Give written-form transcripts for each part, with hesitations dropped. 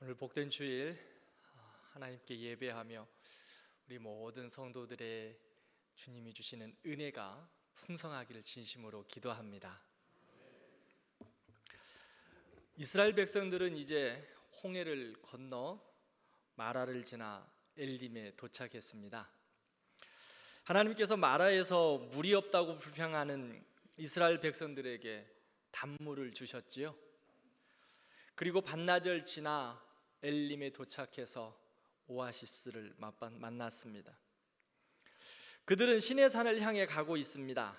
오늘 복된 주일 하나님께 예배하며 우리 모든 성도들의 주님이 주시는 은혜가 풍성하기를 진심으로 기도합니다. 이스라엘 백성들은 이제 홍해를 건너 마라를 지나 엘림에 도착했습니다. 하나님께서 마라에서 물이 없다고 불평하는 이스라엘 백성들에게 단물을 주셨지요. 그리고 반나절 지나 엘림에 도착해서 오아시스를 만났습니다. 그들은 시내산을 향해 가고 있습니다.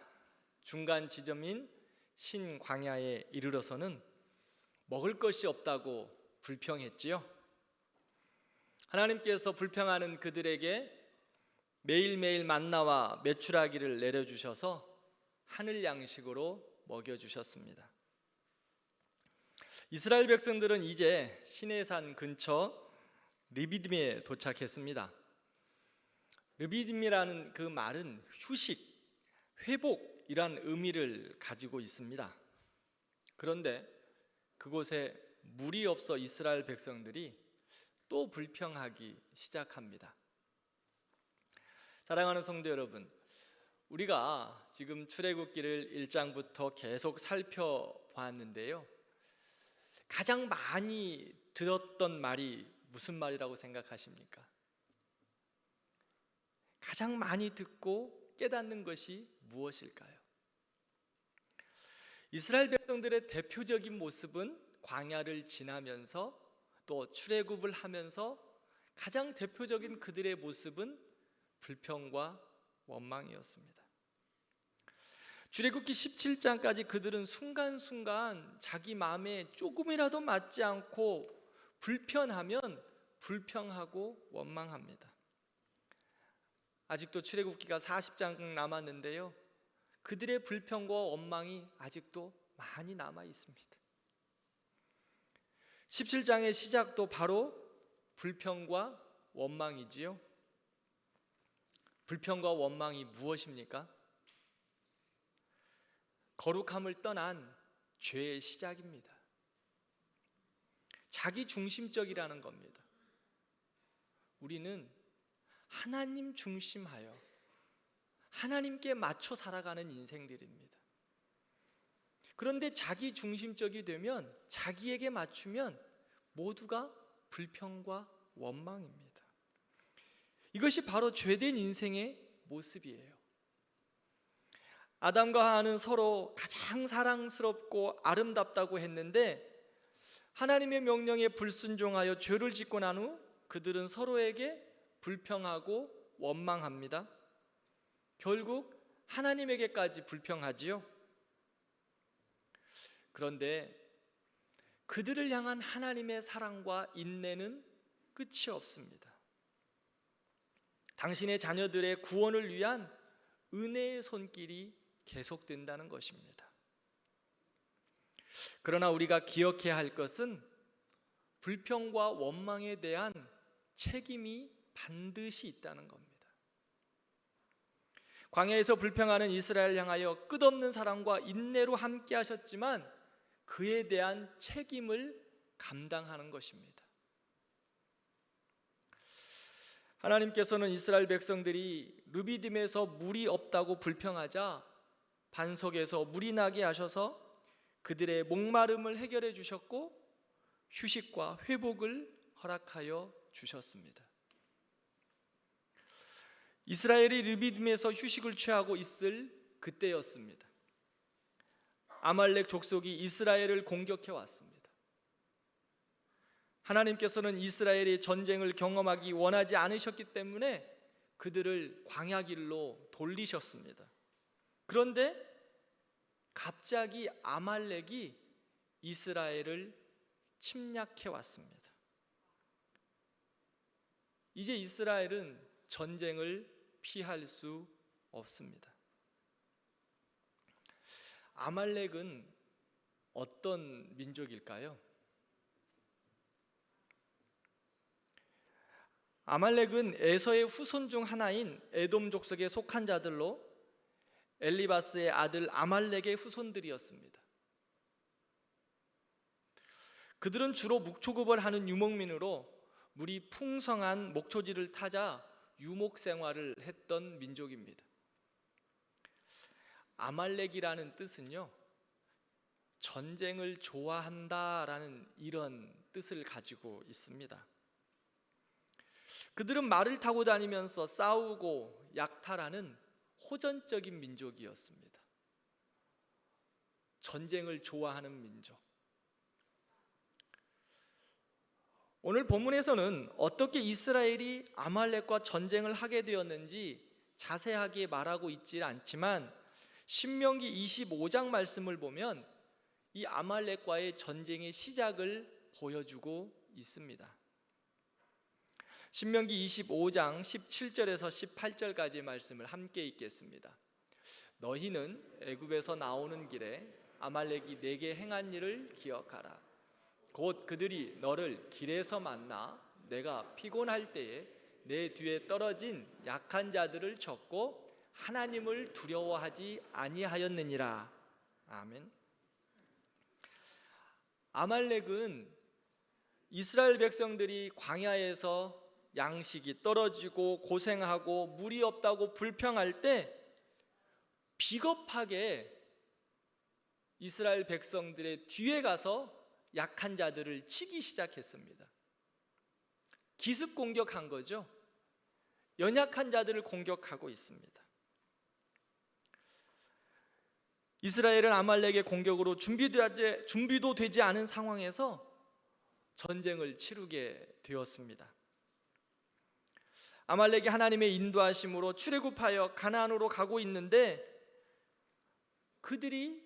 중간 지점인 신광야에 이르러서는 먹을 것이 없다고 불평했지요. 하나님께서 불평하는 그들에게 매일매일 만나와 메추라기를 내려주셔서 하늘 양식으로 먹여주셨습니다. 이스라엘 백성들은 이제 시내산 근처 르비딤에 도착했습니다. 르비딤이라는 그 말은 휴식, 회복이란 의미를 가지고 있습니다. 그런데 그곳에 물이 없어 이스라엘 백성들이 또 불평하기 시작합니다. 사랑하는 성도 여러분, 우리가 지금 출애굽기를 1장부터 계속 살펴보았는데요, 가장 많이 들었던 말이 무슨 말이라고 생각하십니까? 가장 많이 듣고 깨닫는 것이 무엇일까요? 이스라엘 백성들의 대표적인 모습은 광야를 지나면서 또 출애굽을 하면서 가장 대표적인 그들의 모습은 불평과 원망이었습니다. 출애굽기 17장까지 그들은 순간순간 자기 마음에 조금이라도 맞지 않고 불편하면 불평하고 원망합니다. 아직도 출애굽기가 40장 남았는데요, 그들의 불평과 원망이 아직도 많이 남아 있습니다. 17장의 시작도 바로 불평과 원망이지요. 불평과 원망이 무엇입니까? 거룩함을 떠난 죄의 시작입니다. 자기 중심적이라는 겁니다. 우리는 하나님 중심하여 하나님께 맞춰 살아가는 인생들입니다. 그런데 자기 중심적이 되면, 자기에게 맞추면 모두가 불평과 원망입니다. 이것이 바로 죄된 인생의 모습이에요. 아담과 하와는 서로 가장 사랑스럽고 아름답다고 했는데 하나님의 명령에 불순종하여 죄를 짓고 난 후 그들은 서로에게 불평하고 원망합니다. 결국 하나님에게까지 불평하지요. 그런데 그들을 향한 하나님의 사랑과 인내는 끝이 없습니다. 당신의 자녀들의 구원을 위한 은혜의 손길이 계속된다는 것입니다. 그러나 우리가 기억해야 할 것은 불평과 원망에 대한 책임이 반드시 있다는 겁니다. 광야에서 불평하는 이스라엘 향하여 끝없는 사랑과 인내로 함께 하셨지만 그에 대한 책임을 감당하는 것입니다. 하나님께서는 이스라엘 백성들이 르비딤에서 물이 없다고 불평하자 반석에서 물이 나게 하셔서 그들의 목마름을 해결해 주셨고 휴식과 회복을 허락하여 주셨습니다. 이스라엘이 르비딤에서 휴식을 취하고 있을 그때였습니다. 아말렉 족속이 이스라엘을 공격해 왔습니다. 하나님께서는 이스라엘이 전쟁을 경험하기 원하지 않으셨기 때문에 그들을 광야길로 돌리셨습니다. 그런데 갑자기 아말렉이 이스라엘을 침략해 왔습니다. 이제 이스라엘은 전쟁을 피할 수 없습니다. 아말렉은 어떤 민족일까요? 아말렉은 에서의 후손 중 하나인 에돔 족속에 속한 자들로 엘리바스의 아들 아말렉의 후손들이었습니다. 그들은 주로 묵초급을 하는 유목민으로 물이 풍성한 목초지를 타자 유목 생활을 했던 민족입니다. 아말렉이라는 뜻은요, 전쟁을 좋아한다라는 이런 뜻을 가지고 있습니다. 그들은 말을 타고 다니면서 싸우고 약탈하는 호전적인 민족이었습니다. 전쟁을 좋아하는 민족. 오늘 본문에서는 어떻게 이스라엘이 아말렉과 전쟁을 하게 되었는지 자세하게 말하고 있지 않지만 신명기 25장 말씀을 보면 이 아말렉과의 전쟁의 시작을 보여주고 있습니다. 신명기 25장 17절에서 18절까지의 말씀을 함께 읽겠습니다. 너희는 애굽에서 나오는 길에 아말렉이 내게 행한 일을 기억하라. 곧 그들이 너를 길에서 만나 내가 피곤할 때에 내 뒤에 떨어진 약한 자들을 쳤고 하나님을 두려워하지 아니하였느니라. 아멘. 아말렉은 이스라엘 백성들이 광야에서 양식이 떨어지고 고생하고 물이 없다고 불평할 때 비겁하게 이스라엘 백성들의 뒤에 가서 약한 자들을 치기 시작했습니다. 기습 공격한 거죠. 연약한 자들을 공격하고 있습니다. 이스라엘은 아말렉의 공격으로 준비도 되지 않은 상황에서 전쟁을 치르게 되었습니다. 아말렉이 하나님의 인도하심으로 출애굽하여 가나안으로 가고 있는데 그들이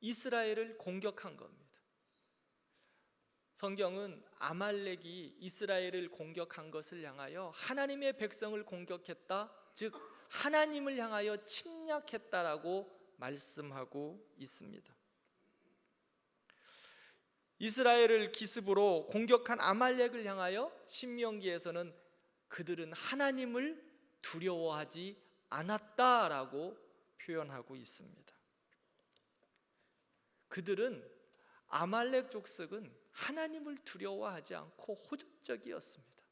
이스라엘을 공격한 겁니다. 성경은 아말렉이 이스라엘을 공격한 것을 향하여 하나님의 백성을 공격했다, 즉 하나님을 향하여 침략했다라고 말씀하고 있습니다. 이스라엘을 기습으로 공격한 아말렉을 향하여 신명기에서는 그들은 하나님을 두려워하지 않았다라고 표현하고 있습니다. 그들은 아말렉 족속은 하나님을 두려워하지 않고 호전적이었습니다.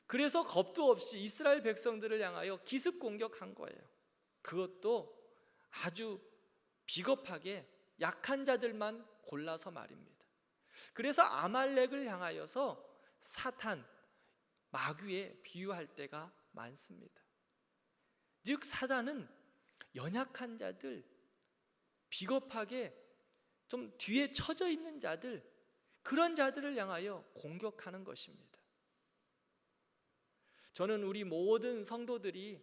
그래서 겁도 없이 이스라엘 백성들을 향하여 기습 공격한 거예요. 그것도 아주 비겁하게 약한 자들만 골라서 말입니다. 그래서 아말렉을 향하여서 사탄, 마귀에 비유할 때가 많습니다. 즉 사단은 연약한 자들, 비겁하게 좀 뒤에 처져 있는 자들, 그런 자들을 향하여 공격하는 것입니다. 저는 우리 모든 성도들이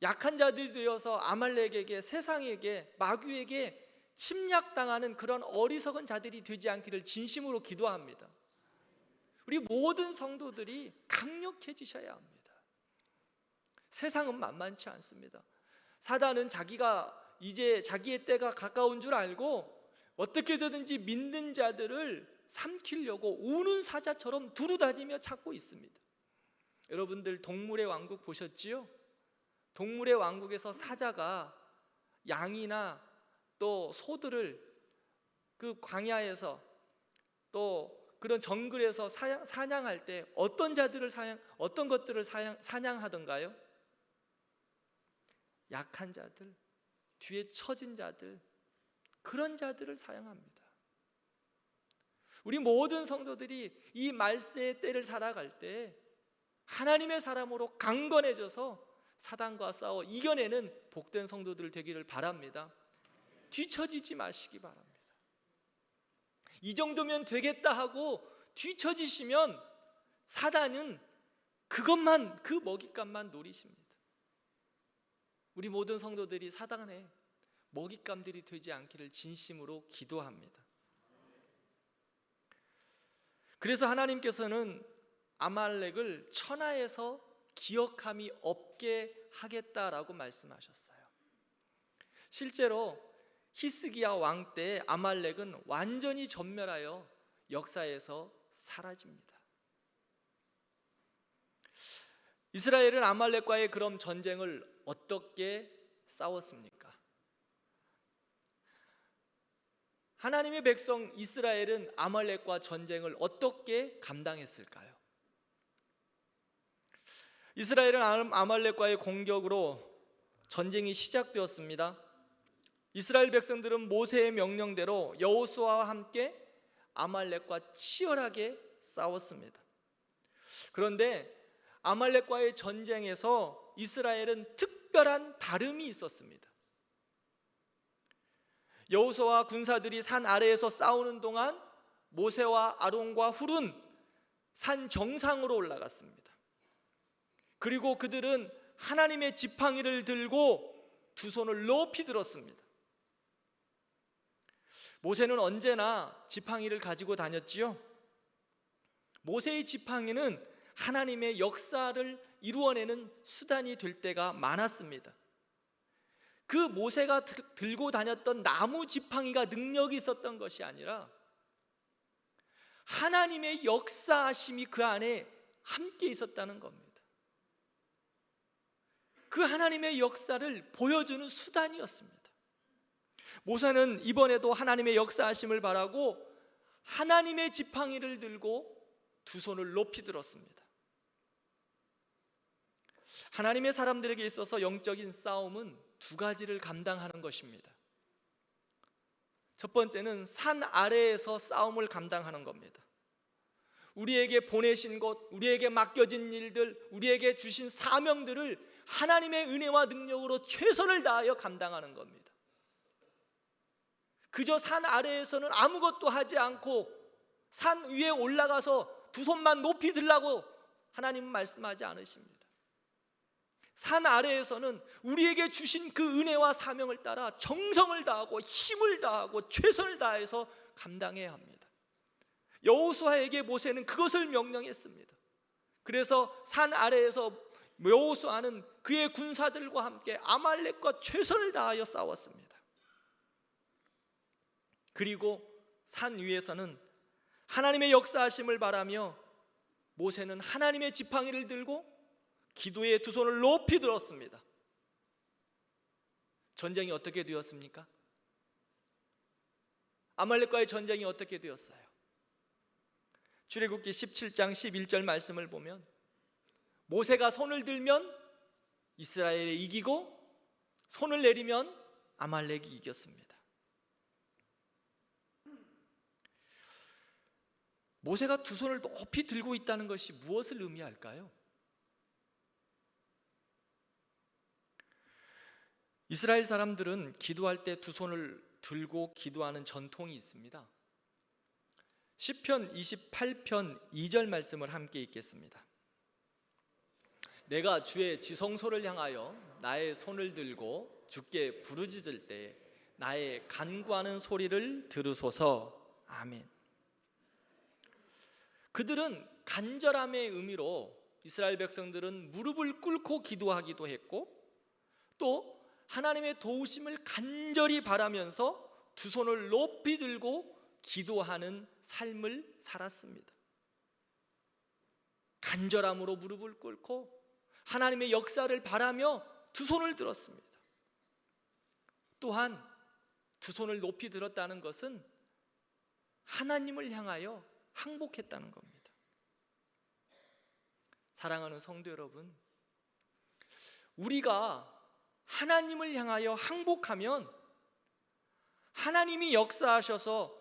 약한 자들이 되어서 아말렉에게, 세상에게, 마귀에게 침략당하는 그런 어리석은 자들이 되지 않기를 진심으로 기도합니다. 우리 모든 성도들이 강력해지셔야 합니다. 세상은 만만치 않습니다. 사단은 자기가 이제 자기의 때가 가까운 줄 알고 어떻게 되든지 믿는 자들을 삼키려고 우는 사자처럼 두루다니며 찾고 있습니다. 여러분들 동물의 왕국 보셨지요? 동물의 왕국에서 사자가 양이나 또 소들을 그 광야에서 또 그런 정글에서 사냥할 때 어떤 것들을 사냥하던가요? 약한 자들, 뒤에 처진 자들, 그런 자들을 사냥합니다. 우리 모든 성도들이 이 말세의 때를 살아갈 때 하나님의 사람으로 강건해져서 사단과 싸워 이겨내는 복된 성도들 되기를 바랍니다. 뒤처지지 마시기 바랍니다. 이 정도면 되겠다 하고 뒤처지시면 사단은 그것만, 그 먹잇감만 노리십니다. 우리 모든 성도들이 사단의 먹잇감들이 되지 않기를 진심으로 기도합니다. 그래서 하나님께서는 아말렉을 천하에서 기억함이 없게 하겠다라고 말씀하셨어요. 실제로 히스기야 왕 때 아말렉은 완전히 전멸하여 역사에서 사라집니다. 이스라엘은 아말렉과의 그런 전쟁을 어떻게 싸웠습니까? 하나님의 백성 이스라엘은 아말렉과 전쟁을 어떻게 감당했을까요? 이스라엘은 아말렉과의 공격으로 전쟁이 시작되었습니다. 이스라엘 백성들은 모세의 명령대로 여호수아와 함께 아말렉과 치열하게 싸웠습니다. 그런데 아말렉과의 전쟁에서 이스라엘은 특별한 다름이 있었습니다. 여호수아와 군사들이 산 아래에서 싸우는 동안 모세와 아론과 훌은 산 정상으로 올라갔습니다. 그리고 그들은 하나님의 지팡이를 들고 두 손을 높이 들었습니다. 모세는 언제나 지팡이를 가지고 다녔지요. 모세의 지팡이는 하나님의 역사를 이루어내는 수단이 될 때가 많았습니다. 그 모세가 들고 다녔던 나무 지팡이가 능력이 있었던 것이 아니라 하나님의 역사하심이 그 안에 함께 있었다는 겁니다. 그 하나님의 역사를 보여주는 수단이었습니다. 모세는 이번에도 하나님의 역사하심을 바라고 하나님의 지팡이를 들고 두 손을 높이 들었습니다. 하나님의 사람들에게 있어서 영적인 싸움은 두 가지를 감당하는 것입니다. 첫 번째는 산 아래에서 싸움을 감당하는 겁니다. 우리에게 보내신 것, 우리에게 맡겨진 일들, 우리에게 주신 사명들을 하나님의 은혜와 능력으로 최선을 다하여 감당하는 겁니다. 그저 산 아래에서는 아무것도 하지 않고 산 위에 올라가서 두 손만 높이 들라고 하나님은 말씀하지 않으십니다. 산 아래에서는 우리에게 주신 그 은혜와 사명을 따라 정성을 다하고 힘을 다하고 최선을 다해서 감당해야 합니다. 여호수아에게 모세는 그것을 명령했습니다. 그래서 산 아래에서 여호수아는 그의 군사들과 함께 아말렉과 최선을 다하여 싸웠습니다. 그리고 산 위에서는 하나님의 역사하심을 바라며 모세는 하나님의 지팡이를 들고 기도의 두 손을 높이 들었습니다. 전쟁이 어떻게 되었습니까? 아말렉과의 전쟁이 어떻게 되었어요? 출애굽기 17장 11절 말씀을 보면 모세가 손을 들면 이스라엘이 이기고 손을 내리면 아말렉이 이겼습니다. 모세가 두 손을 높이 들고 있다는 것이 무엇을 의미할까요? 이스라엘 사람들은 기도할 때 두 손을 들고 기도하는 전통이 있습니다. 시편 28편 2절 말씀을 함께 읽겠습니다. 내가 주의 지성소를 향하여 나의 손을 들고 주께 부르짖을 때 나의 간구하는 소리를 들으소서. 아멘. 그들은 간절함의 의미로 이스라엘 백성들은 무릎을 꿇고 기도하기도 했고 또 하나님의 도우심을 간절히 바라면서 두 손을 높이 들고 기도하는 삶을 살았습니다. 간절함으로 무릎을 꿇고 하나님의 역사를 바라며 두 손을 들었습니다. 또한 두 손을 높이 들었다는 것은 하나님을 향하여 항복했다는 겁니다. 사랑하는 성도 여러분, 우리가 하나님을 향하여 항복하면 하나님이 역사하셔서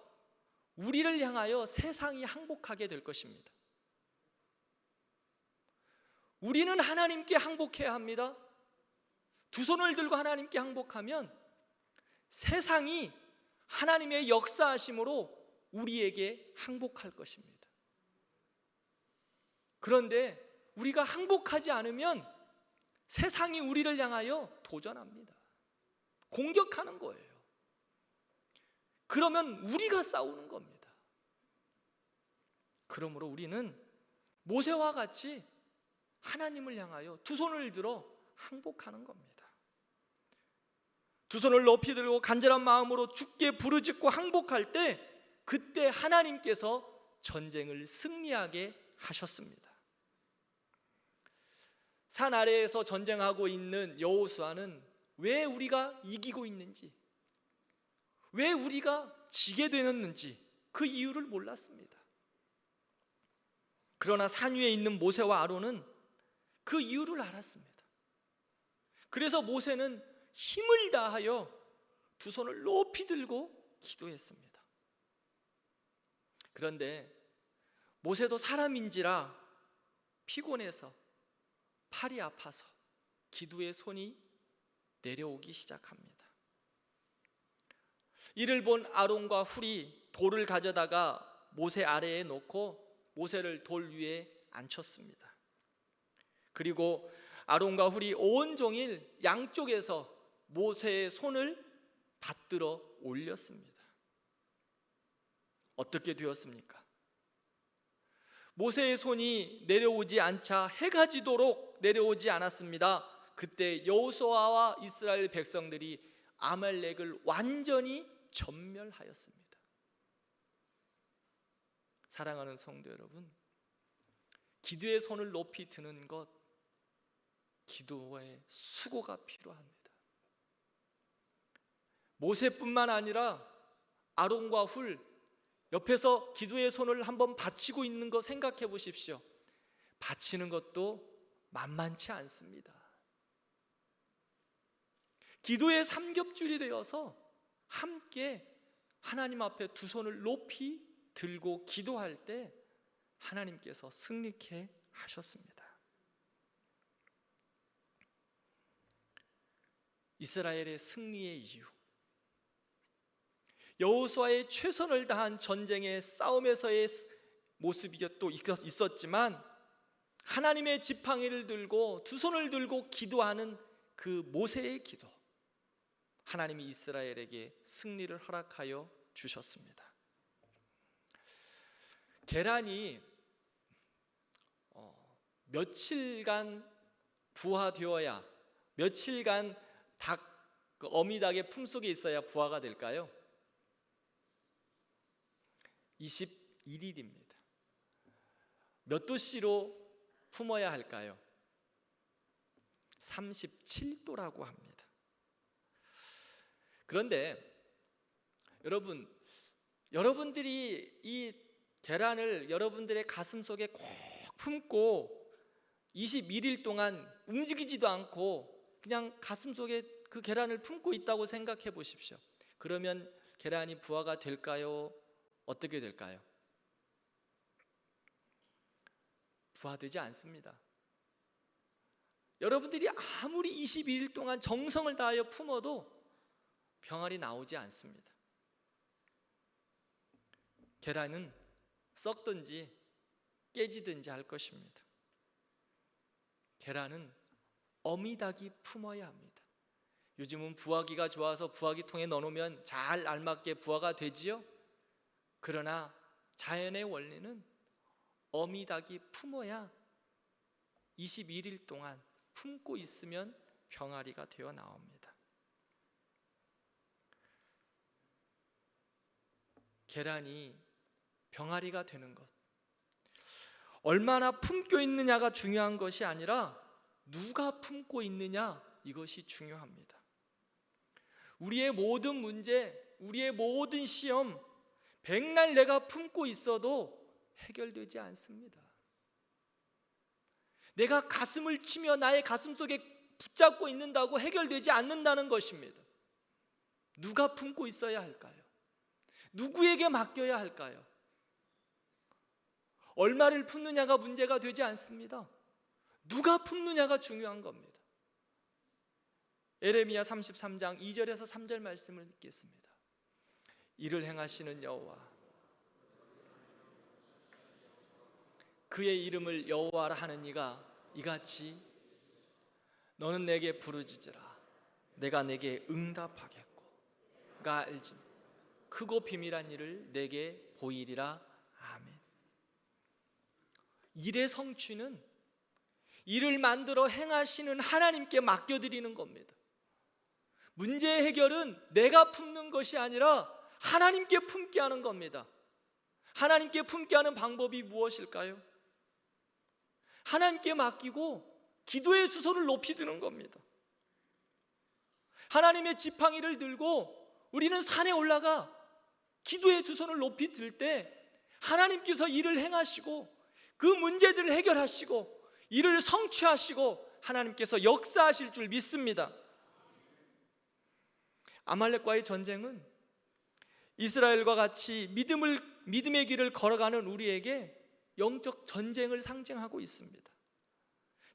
우리를 향하여 세상이 항복하게 될 것입니다. 우리는 하나님께 항복해야 합니다. 두 손을 들고 하나님께 항복하면 세상이 하나님의 역사하심으로 우리에게 항복할 것입니다. 그런데 우리가 항복하지 않으면 세상이 우리를 향하여 도전합니다. 공격하는 거예요. 그러면 우리가 싸우는 겁니다. 그러므로 우리는 모세와 같이 하나님을 향하여 두 손을 들어 항복하는 겁니다. 두 손을 높이 들고 간절한 마음으로 주께 부르짖고 항복할 때 그때 하나님께서 전쟁을 승리하게 하셨습니다. 산 아래에서 전쟁하고 있는 여호수아는 왜 우리가 이기고 있는지, 왜 우리가 지게 되었는지 그 이유를 몰랐습니다. 그러나 산 위에 있는 모세와 아론은 그 이유를 알았습니다. 그래서 모세는 힘을 다하여 두 손을 높이 들고 기도했습니다. 그런데 모세도 사람인지라 피곤해서 팔이 아파서 기도의 손이 내려오기 시작합니다. 이를 본 아론과 훌이 돌을 가져다가 모세 아래에 놓고 모세를 돌 위에 앉혔습니다. 그리고 아론과 훌이 온종일 양쪽에서 모세의 손을 받들어 올렸습니다. 어떻게 되었습니까? 모세의 손이 내려오지 않자 해가 지도록 내려오지 않았습니다. 그때 여호수아와 이스라엘 백성들이 아말렉을 완전히 전멸하였습니다. 사랑하는 성도 여러분, 기도의 손을 높이 드는 것, 기도의 수고가 필요합니다. 모세뿐만 아니라 아론과 훌 옆에서 기도의 손을 한번 받치고 있는 거 생각해 보십시오. 받치는 것도 만만치 않습니다. 기도의 삼겹줄이 되어서 함께 하나님 앞에 두 손을 높이 들고 기도할 때 하나님께서 승리케 하셨습니다. 이스라엘의 승리의 이유, 여호수아의 최선을 다한 전쟁의 싸움에서의 모습이 또 있었지만 하나님의 지팡이를 들고 두 손을 들고 기도하는 그 모세의 기도, 하나님이 이스라엘에게 승리를 허락하여 주셨습니다. 계란이 며칠간 부화되어야, 며칠간 그 어미닭의 품속에 있어야 부화가 될까요? 21일입니다. 몇 도씨로 품어야 할까요? 37도라고 합니다. 그런데 여러분들이 이 계란을 여러분들의 가슴 속에 꼭 품고 21일 동안 움직이지도 않고 그냥 가슴 속에 그 계란을 품고 있다고 생각해 보십시오. 그러면 계란이 부화가 될까요? 어떻게 될까요? 부화되지 않습니다. 여러분들이 아무리 22일 동안 정성을 다하여 품어도 병알이 나오지 않습니다. 계란은 썩든지 깨지든지 할 것입니다. 계란은 어미닭이 품어야 합니다. 요즘은 부화기가 좋아서 부화기통에 넣어놓으면 잘 알맞게 부화가 되지요. 그러나 자연의 원리는 어미닭이 품어야 21일 동안 품고 있으면 병아리가 되어 나옵니다. 계란이 병아리가 되는 것, 얼마나 품고 있느냐가 중요한 것이 아니라 누가 품고 있느냐, 이것이 중요합니다. 우리의 모든 문제, 우리의 모든 시험, 백날 내가 품고 있어도 해결되지 않습니다. 내가 가슴을 치며 나의 가슴 속에 붙잡고 있는다고 해결되지 않는다는 것입니다. 누가 품고 있어야 할까요? 누구에게 맡겨야 할까요? 얼마를 품느냐가 문제가 되지 않습니다. 누가 품느냐가 중요한 겁니다. 예레미야 33장 2절에서 3절 말씀을 읽겠습니다. 이를 행하시는 여호와, 그의 이름을 여호와라 하는 이가 이같이 너는 내게 부르짖으라 내가 내게 응답하겠고 가 알지 크고 비밀한 일을 내게 보이리라. 아멘. 일의 성취는 일을 만들어 행하시는 하나님께 맡겨드리는 겁니다. 문제 해결은 내가 품는 것이 아니라 하나님께 품게 하는 겁니다. 하나님께 품게 하는 방법이 무엇일까요? 하나님께 맡기고 기도의 주소를 높이 드는 겁니다. 하나님의 지팡이를 들고 우리는 산에 올라가 기도의 두 손을 높이 들 때 하나님께서 일을 행하시고 그 문제들을 해결하시고 이를 성취하시고 하나님께서 역사하실 줄 믿습니다. 아말렉과의 전쟁은 이스라엘과 같이 믿음의 길을 걸어가는 우리에게 영적 전쟁을 상징하고 있습니다.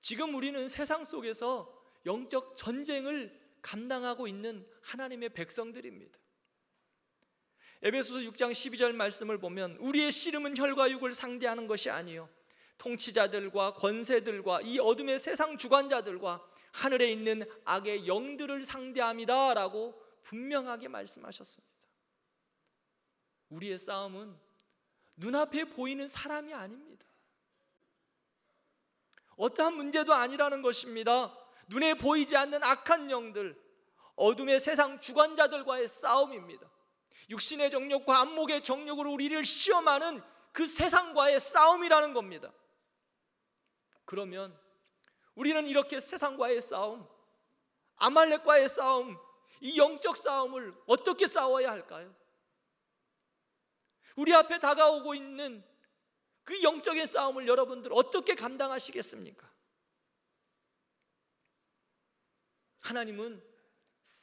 지금 우리는 세상 속에서 영적 전쟁을 감당하고 있는 하나님의 백성들입니다. 에베소서 6장 12절 말씀을 보면 우리의 씨름은 혈과 육을 상대하는 것이 아니요 통치자들과 권세들과 이 어둠의 세상 주관자들과 하늘에 있는 악의 영들을 상대합니다 라고 분명하게 말씀하셨습니다. 우리의 싸움은 눈앞에 보이는 사람이 아닙니다. 어떠한 문제도 아니라는 것입니다. 눈에 보이지 않는 악한 영들, 어둠의 세상 주관자들과의 싸움입니다. 육신의 정욕과 안목의 정욕으로 우리를 시험하는 그 세상과의 싸움이라는 겁니다. 그러면 우리는 이렇게 세상과의 싸움, 아말렉과의 싸움, 이 영적 싸움을 어떻게 싸워야 할까요? 우리 앞에 다가오고 있는 그 영적인 싸움을 여러분들 어떻게 감당하시겠습니까? 하나님은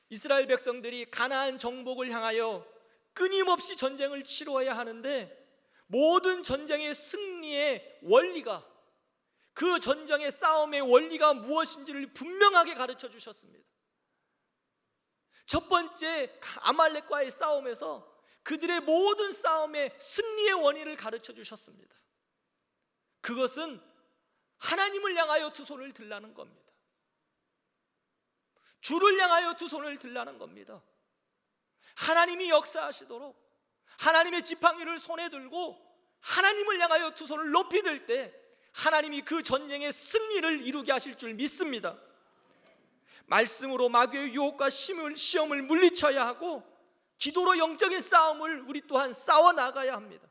이스라엘 백성들이 가나안 정복을 향하여 끊임없이 전쟁을 치루어야 하는데 모든 전쟁의 승리의 원리가, 그 전쟁의 싸움의 원리가 무엇인지를 분명하게 가르쳐 주셨습니다. 첫 번째 아말렉과의 싸움에서 그들의 모든 싸움의 승리의 원인을 가르쳐 주셨습니다. 그것은 하나님을 향하여 두 손을 들라는 겁니다. 주를 향하여 두 손을 들라는 겁니다. 하나님이 역사하시도록 하나님의 지팡이를 손에 들고 하나님을 향하여 두 손을 높이 들 때 하나님이 그 전쟁의 승리를 이루게 하실 줄 믿습니다. 말씀으로 마귀의 유혹과 시험을 물리쳐야 하고 기도로 영적인 싸움을 우리 또한 싸워나가야 합니다.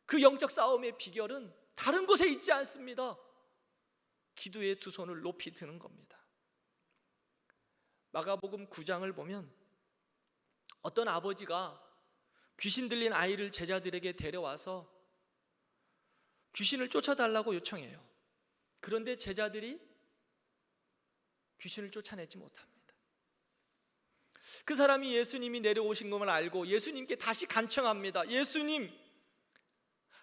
그 영적 싸움의 비결은 다른 곳에 있지 않습니다. 기도의 두 손을 높이 드는 겁니다. 마가복음 9장을 보면 어떤 아버지가 귀신 들린 아이를 제자들에게 데려와서 귀신을 쫓아달라고 요청해요. 그런데 제자들이 귀신을 쫓아내지 못합니다. 그 사람이 예수님이 내려오신 것을 알고 예수님께 다시 간청합니다. 예수님,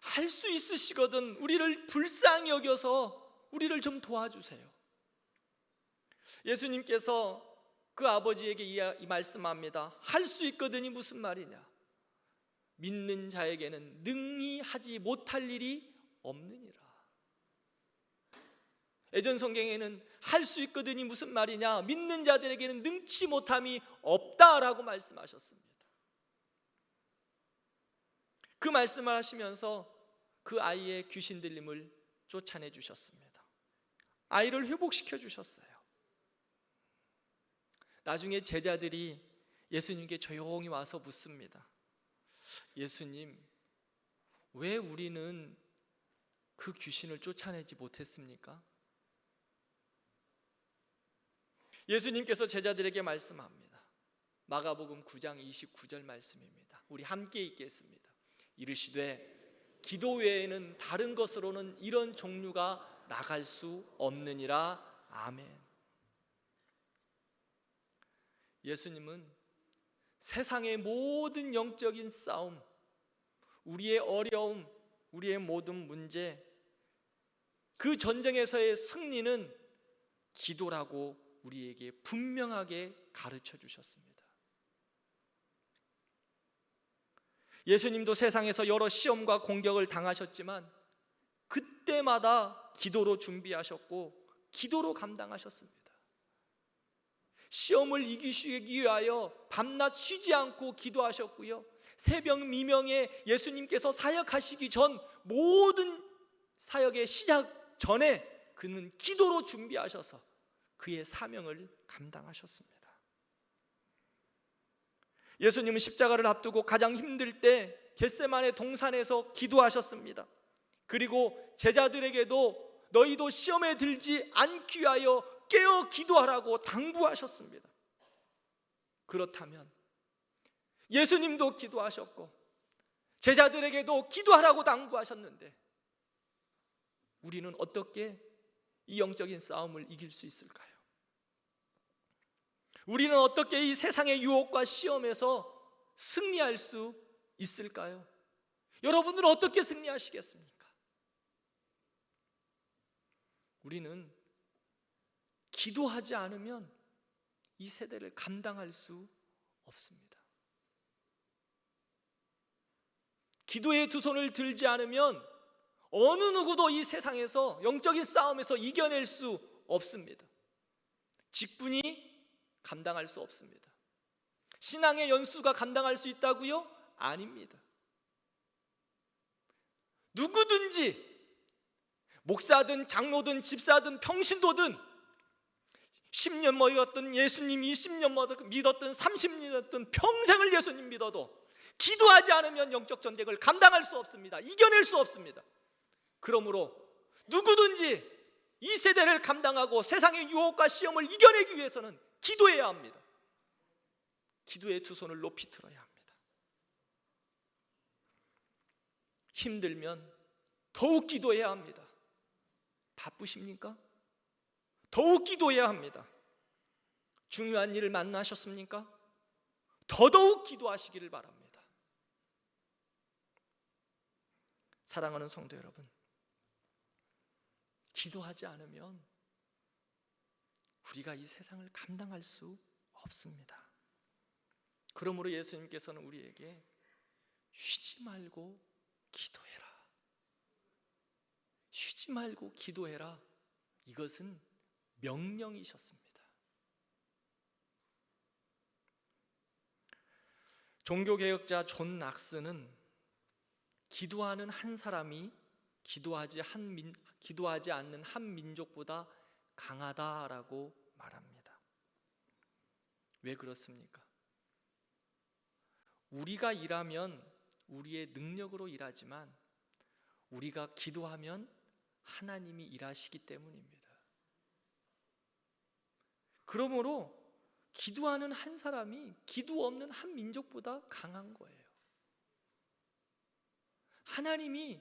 할 수 있으시거든 우리를 불쌍히 여겨서 우리를 좀 도와주세요. 예수님께서 그 아버지에게 이 말씀합니다. 할 수 있거든이 무슨 말이냐? 믿는 자에게는 능히 하지 못할 일이 없느니라. 예전 성경에는 할 수 있거든이 무슨 말이냐? 믿는 자들에게는 능치 못함이 없다라고 말씀하셨습니다. 그 말씀을 하시면서 그 아이의 귀신 들림을 쫓아내 주셨습니다. 아이를 회복시켜 주셨어요. 나중에 제자들이 예수님께 조용히 와서 묻습니다. 예수님, 왜 우리는 그 귀신을 쫓아내지 못했습니까? 예수님께서 제자들에게 말씀합니다. 마가복음 9장 29절 말씀입니다. 우리 함께 읽겠습니다. 이르시되 기도 외에는 다른 것으로는 이런 종류가 나갈 수 없느니라. 아멘. 예수님은 세상의 모든 영적인 싸움, 우리의 어려움, 우리의 모든 문제, 그 전쟁에서의 승리는 기도라고 우리에게 분명하게 가르쳐 주셨습니다. 예수님도 세상에서 여러 시험과 공격을 당하셨지만 그때마다 기도로 준비하셨고 기도로 감당하셨습니다. 시험을 이기시기 위하여 밤낮 쉬지 않고 기도하셨고요, 새벽 미명에 예수님께서 사역하시기 전 모든 사역의 시작 전에 그는 기도로 준비하셔서 그의 사명을 감당하셨습니다. 예수님은 십자가를 앞두고 가장 힘들 때 겟세마네 동산에서 기도하셨습니다. 그리고 제자들에게도 너희도 시험에 들지 않기 위하여 깨어 기도하라고 당부하셨습니다. 그렇다면 예수님도 기도하셨고 제자들에게도 기도하라고 당부하셨는데 우리는 어떻게 이 영적인 싸움을 이길 수 있을까요? 우리는 어떻게 이 세상의 유혹과 시험에서 승리할 수 있을까요? 여러분들은 어떻게 승리하시겠습니까? 우리는 기도하지 않으면 이 세대를 감당할 수 없습니다. 기도의 두 손을 들지 않으면 어느 누구도 이 세상에서 영적인 싸움에서 이겨낼 수 없습니다. 직분이 감당할 수 없습니다. 신앙의 연수가 감당할 수 있다고요? 아닙니다. 누구든지 목사든 장로든 집사든 평신도든 10년 믿었든 예수님 20년 믿었든 30년 믿었든 평생을 예수님 믿어도 기도하지 않으면 영적 전쟁을 감당할 수 없습니다. 이겨낼 수 없습니다. 그러므로 누구든지 이 세대를 감당하고 세상의 유혹과 시험을 이겨내기 위해서는 기도해야 합니다. 기도의 두 손을 높이 들어야 합니다. 힘들면 더욱 기도해야 합니다. 바쁘십니까? 더욱 기도해야 합니다. 중요한 일을 만나셨습니까? 더더욱 기도하시기를 바랍니다. 사랑하는 성도 여러분, 기도하지 않으면 우리가 이 세상을 감당할 수 없습니다. 그러므로 예수님께서는 우리에게 쉬지 말고 기도해라, 쉬지 말고 기도해라, 이것은 명령이셨습니다. 종교개혁자 존 낙스는 기도하는 한 사람이 기도하지 않는 한 민족보다 강하다라고 말합니다. 왜 그렇습니까? 우리가 일하면 우리의 능력으로 일하지만 우리가 기도하면 하나님이 일하시기 때문입니다. 그러므로 기도하는 한 사람이 기도 없는 한 민족보다 강한 거예요. 하나님이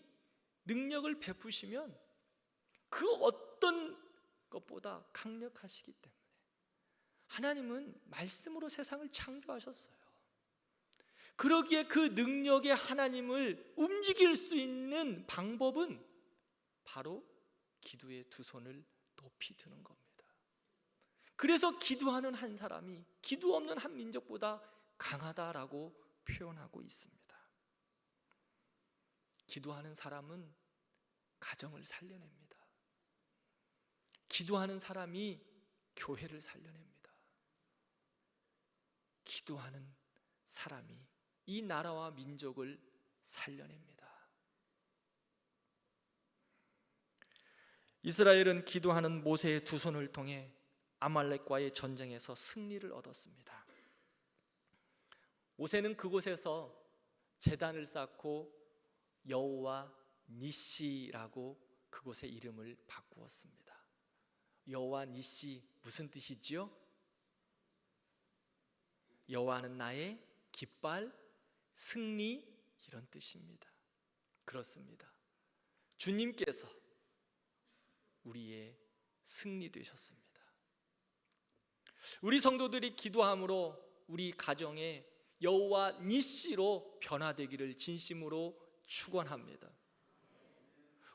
능력을 베푸시면 그 어떤 것보다 강력하시기 때문에 하나님은 말씀으로 세상을 창조하셨어요. 그러기에 그 능력의 하나님을 움직일 수 있는 방법은 바로 기도의 두 손을 높이 드는 겁니다. 그래서 기도하는 한 사람이 기도 없는 한 민족보다 강하다라고 표현하고 있습니다. 기도하는 사람은 가정을 살려냅니다. 기도하는 사람이 교회를 살려냅니다. 기도하는 사람이 이 나라와 민족을 살려냅니다. 이스라엘은 기도하는 모세의 두 손을 통해 아말렉과의 전쟁에서 승리를 얻었습니다. 모세는 그곳에서 제단을 쌓고 여호와 니시라고 그곳의 이름을 바꾸었습니다. 여호와 니시 무슨 뜻이지요? 여호와는 나의 깃발, 승리, 이런 뜻입니다. 그렇습니다. 주님께서 우리의 승리 되셨습니다. 우리 성도들이 기도함으로 우리 가정에 여호와 니시로 변화되기를 진심으로 축원합니다.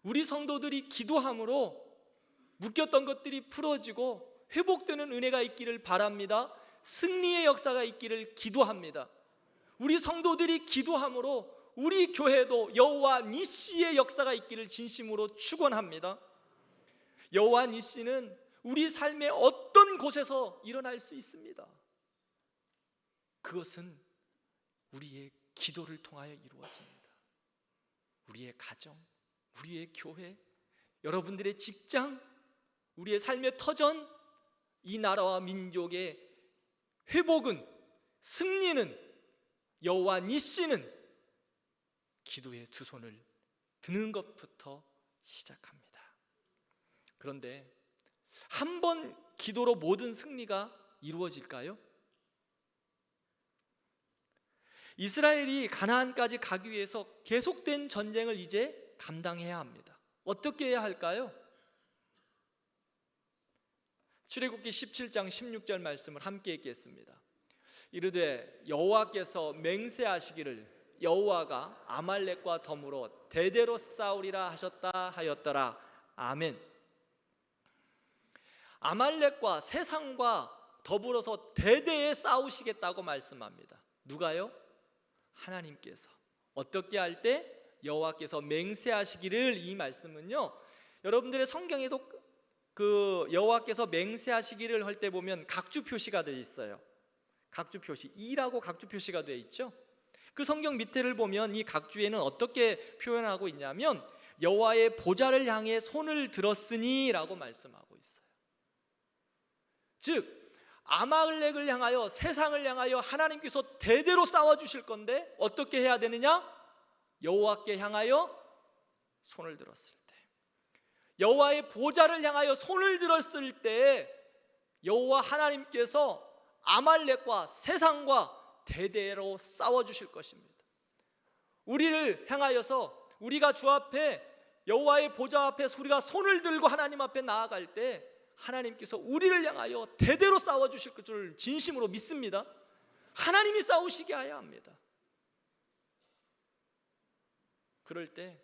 우리 성도들이 기도함으로 묶였던 것들이 풀어지고 회복되는 은혜가 있기를 바랍니다. 승리의 역사가 있기를 기도합니다. 우리 성도들이 기도함으로 우리 교회도 여호와 니시의 역사가 있기를 진심으로 축원합니다. 여호와 니시는 우리 삶의 어떤 곳에서 일어날 수 있습니다. 그것은 우리의 기도를 통하여 이루어집니다. 우리의 가정, 우리의 교회, 여러분들의 직장, 우리의 삶의 터전, 이 나라와 민족의 회복은, 승리는, 여호와 니시는 기도의 두 손을 드는 것부터 시작합니다. 그런데 한 번 기도로 모든 승리가 이루어질까요? 이스라엘이 가나안까지 가기 위해서 계속된 전쟁을 이제 감당해야 합니다. 어떻게 해야 할까요? 출애굽기 17장 16절 말씀을 함께 읽겠습니다. 이르되 여호와께서 맹세하시기를 여호와가 아말렉과 더불어 대대로 싸우리라 하셨다 하였더라. 아멘. 아말렉과 세상과 더불어서 대대에 싸우시겠다고 말씀합니다. 누가요? 하나님께서. 어떻게 할 때? 여호와께서 맹세하시기를. 이 말씀은요, 여러분들의 성경에도 그 여호와께서 맹세하시기를 할 때 보면 각주 표시가 되어 있어요. 각주 표시, 이라고 각주 표시가 되어 있죠. 그 성경 밑에를 보면 이 각주에는 어떻게 표현하고 있냐면 여호와의 보좌를 향해 손을 들었으니 라고 말씀하고 있어요. 즉 아말렉을 향하여, 세상을 향하여 하나님께서 대대로 싸워주실 건데 어떻게 해야 되느냐? 여호와께 향하여 손을 들었을 때, 여호와의 보좌를 향하여 손을 들었을 때 여호와 하나님께서 아말렉과 세상과 대대로 싸워주실 것입니다. 우리를 향하여서 우리가 주 앞에, 여호와의 보좌 앞에서 우리가 손을 들고 하나님 앞에 나아갈 때 하나님께서 우리를 향하여 대대로 싸워주실 줄 진심으로 믿습니다. 하나님이 싸우시게 해야 합니다. 그럴 때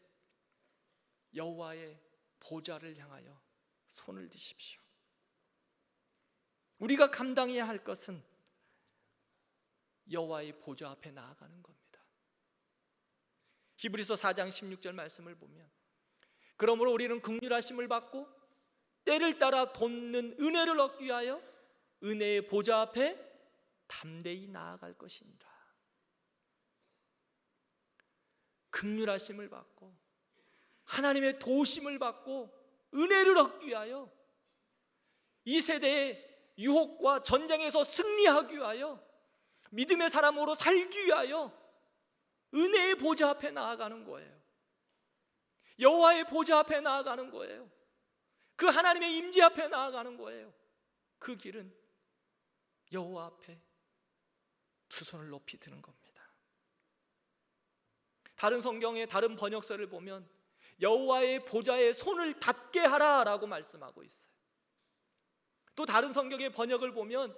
여호와의 보좌를 향하여 손을 드십시오. 우리가 감당해야 할 것은 여호와의 보좌 앞에 나아가는 겁니다. 히브리서 4장 16절 말씀을 보면 그러므로 우리는 긍휼하심을 받고 때를 따라 돕는 은혜를 얻기 위하여 은혜의 보좌 앞에 담대히 나아갈 것이니라. 긍휼하심을 받고 하나님의 도우심을 받고 은혜를 얻기 위하여 이 세대의 유혹과 전쟁에서 승리하기 위하여 믿음의 사람으로 살기 위하여 은혜의 보좌 앞에 나아가는 거예요. 여호와의 보좌 앞에 나아가는 거예요. 그 하나님의 임재 앞에 나아가는 거예요. 그 길은 여호와 앞에 두 손을 높이 드는 겁니다. 다른 성경의 다른 번역서를 보면 여호와의 보좌에 손을 닿게 하라라고 말씀하고 있어요. 또 다른 성경의 번역을 보면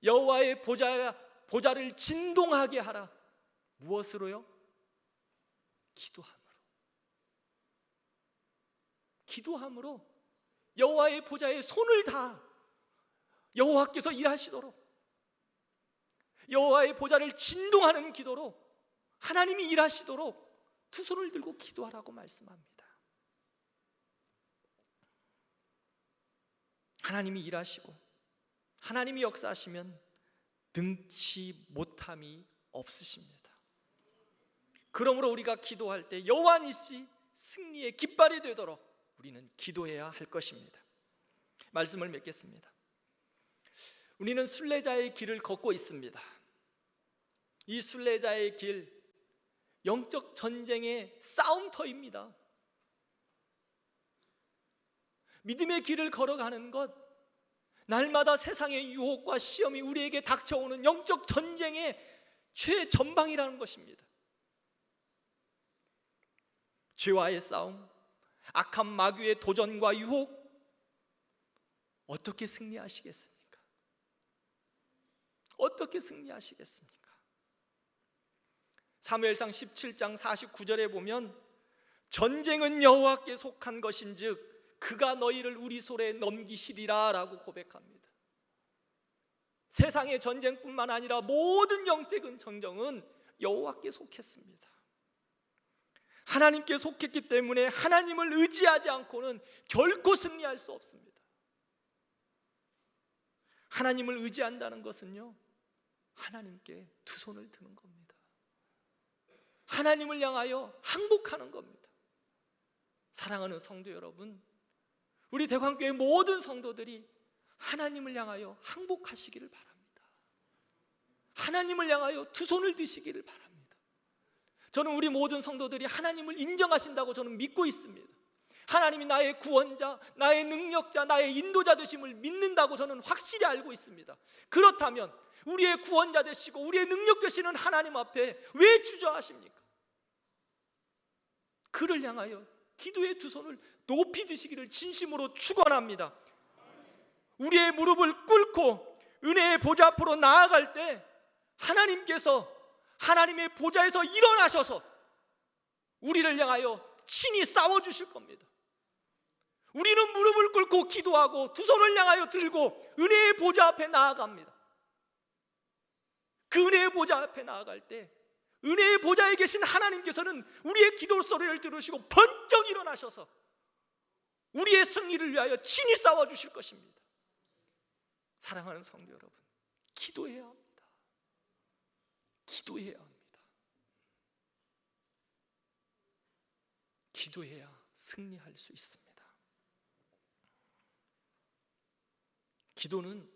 여호와의 보좌를 진동하게 하라. 무엇으로요? 기도함으로 여호와의 보좌에 손을 다 여호와께서 일하시도록, 여호와의 보좌를 진동하는 기도로 하나님이 일하시도록 두 손을 들고 기도하라고 말씀합니다. 하나님이 일하시고 하나님이 역사하시면 능치 못함이 없으십니다. 그러므로 우리가 기도할 때 여호와 니시 승리의 깃발이 되도록 우리는 기도해야 할 것입니다. 말씀을 맺겠습니다. 우리는 순례자의 길을 걷고 있습니다. 이 순례자의 길, 영적 전쟁의 싸움터입니다. 믿음의 길을 걸어가는 것, 날마다 세상의 유혹과 시험이 우리에게 닥쳐오는 영적 전쟁의 최전방이라는 것입니다. 죄와의 싸움, 악한 마귀의 도전과 유혹, 어떻게 승리하시겠습니까? 어떻게 승리하시겠습니까? 사무엘상 17장 49절에 보면 전쟁은 여호와께 속한 것인즉 그가 너희를 우리 손에 넘기시리라 라고 고백합니다. 세상의 전쟁뿐만 아니라 모든 영적인 전쟁은 여호와께 속했습니다. 하나님께 속했기 때문에 하나님을 의지하지 않고는 결코 승리할 수 없습니다. 하나님을 의지한다는 것은요, 하나님께 두 손을 드는 겁니다. 하나님을 향하여 항복하는 겁니다. 사랑하는 성도 여러분, 우리 대광교회 모든 성도들이 하나님을 향하여 항복하시기를 바랍니다. 하나님을 향하여 두 손을 드시기를 바랍니다. 저는 우리 모든 성도들이 하나님을 인정하신다고 저는 믿고 있습니다. 하나님이 나의 구원자, 나의 능력자, 나의 인도자 되심을 믿는다고 저는 확실히 알고 있습니다. 그렇다면 우리의 구원자 되시고 우리의 능력 되시는 하나님 앞에 왜 주저하십니까? 그를 향하여 기도의 두 손을 높이 드시기를 진심으로 축원합니다. 우리의 무릎을 꿇고 은혜의 보좌 앞으로 나아갈 때 하나님께서 하나님의 보좌에서 일어나셔서 우리를 향하여 친히 싸워주실 겁니다. 우리는 무릎을 꿇고 기도하고 두 손을 향하여 들고 은혜의 보좌 앞에 나아갑니다. 그 은혜의 보좌 앞에 나아갈 때 은혜의 보좌에 계신 하나님께서는 우리의 기도 소리를 들으시고 번쩍 일어나셔서 우리의 승리를 위하여 친히 싸워주실 것입니다. 사랑하는 성도 여러분, 기도해야 합니다. 기도해야 합니다. 기도해야 승리할 수 있습니다. 기도는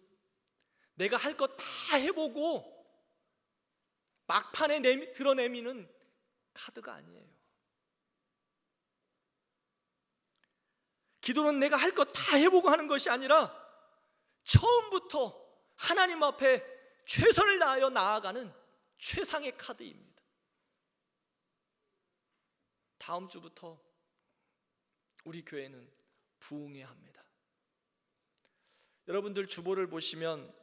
내가 할 것 다 해보고 막판에 드러내미는 카드가 아니에요. 기도는 내가 할 것 다 해보고 하는 것이 아니라 처음부터 하나님 앞에 최선을 다하여 나아가는 최상의 카드입니다. 다음 주부터 우리 교회는 부흥해야 합니다. 여러분들 주보를 보시면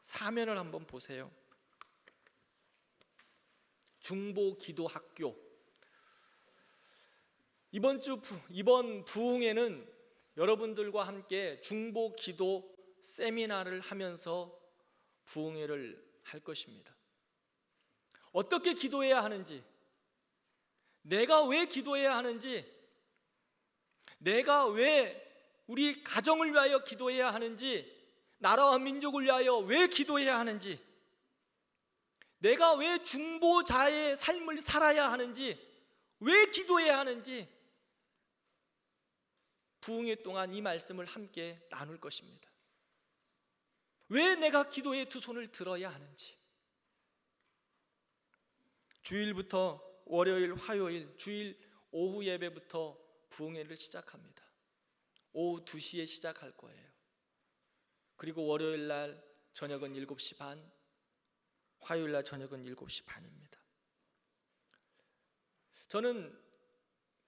사면을 한번 보세요. 중보 기도 학교. 이번 부흥회는 여러분들과 함께 중보 기도 세미나를 하면서 부흥회를 할 것입니다. 어떻게 기도해야 하는지, 내가 왜 기도해야 하는지, 내가 왜 우리 가정을 위하여 기도해야 하는지, 나라와 민족을 위하여 왜 기도해야 하는지, 내가 왜 중보자의 삶을 살아야 하는지, 왜 기도해야 하는지 부흥회 동안 이 말씀을 함께 나눌 것입니다. 왜 내가 기도의 두 손을 들어야 하는지, 주일부터 월요일, 화요일, 주일 오후 예배부터 부흥회를 시작합니다. 오후 2시에 시작할 거예요. 그리고 월요일 날 저녁은 7시 반, 화요일 날 저녁은 7시 반입니다. 저는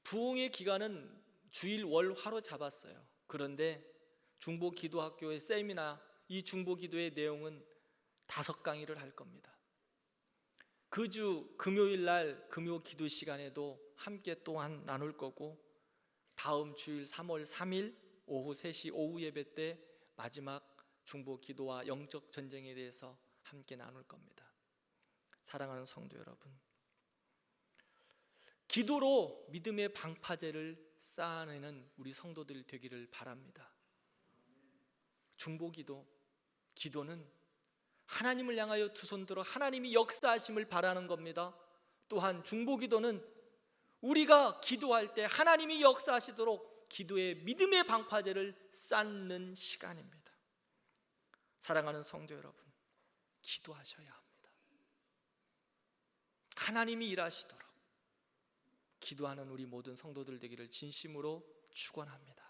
부흥의 기간은 주일 월 화로 잡았어요. 그런데 중보 기도학교의 세미나, 이 중보 기도의 내용은 5강의를 할 겁니다. 그 주 금요일 날 금요 기도 시간에도 함께 또한 나눌 거고, 다음 주일 3월 3일 오후 3시 오후 예배 때 마지막 중보 기도와 영적 전쟁에 대해서 함께 나눌 겁니다. 사랑하는 성도 여러분, 기도로 믿음의 방파제를 쌓아내는 우리 성도들 되기를 바랍니다. 중보 기도는 하나님을 향하여 두 손 들어 하나님이 역사하심을 바라는 겁니다. 또한 중보 기도는 우리가 기도할 때 하나님이 역사하시도록 기도의 믿음의 방파제를 쌓는 시간입니다. 사랑하는 성도 여러분, 기도하셔야 합니다. 하나님이 일하시도록 기도하는 우리 모든 성도들 되기를 진심으로 축원합니다.